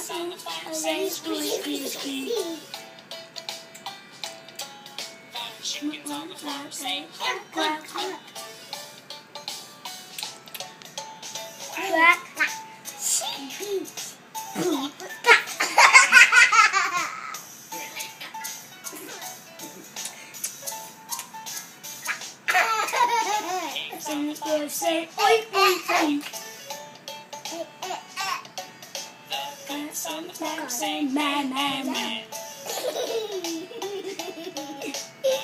say squeak, squeak. Chickens on the farm say quack, quack, quack. Quack, quack. Pigs say oink, oink, oink. The goats on the farm say meh, meh, meh.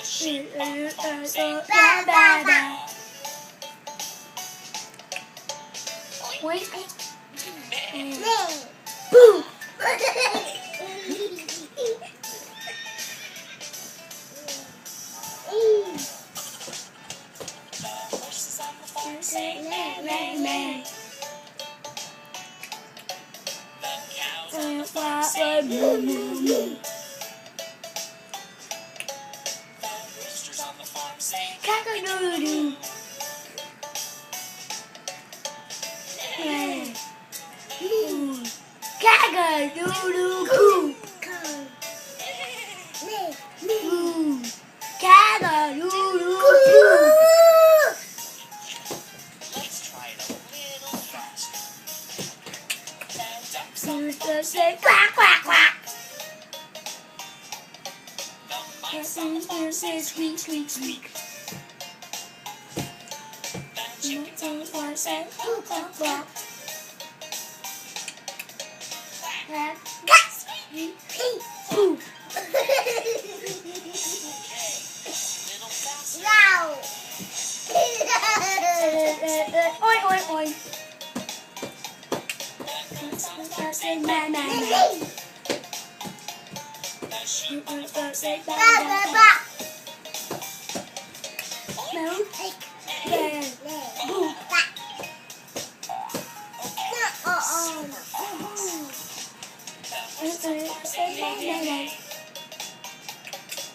Sheep say ba, ba, ba. Oink, Meh. boo. Say meh, meh, meh. The cows on the farm say moo, moo, moo. The roosters on the farm say Cock-a-doodle-doo. meh. Cock-a-doodle-doo. Cock-a-doodle-doo. Let's try it a little faster. The ducks Rooster say quack, quack, quack. the mice on the farm say squeak, squeak, squeak. The chickens on the farm say quack, quack, quack. Quack, Okay, boo. little faster. Wow. Oink, oink, oink. The goats on the farm say meh, meh, meh. The sheep on the farm say ba, Ba, ba, ba, ba. ba. No. There. Boo. Quack. Say meh, meh, meh.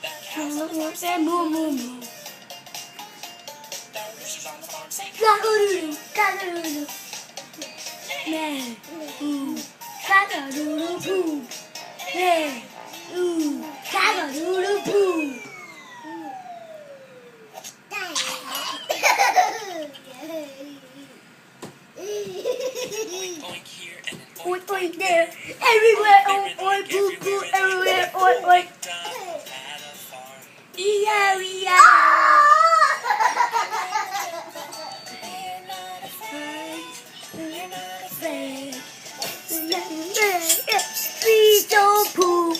The cows on the farm say Moo, moo, moo. the roosters on the farm say Cock-a-doodle, cock-a-doodle. Meh. Ooh. Cock-a-doodle-doo. Meh. Ooh. Cock-a-doodle-doo. oink here and an Oink, oink there. Everywhere. Oink, oink, poo, poo. Everywhere. Oink, oink. at a farm. Yeah, yeah. We're not afraid. We're not afraid. Please don't poop.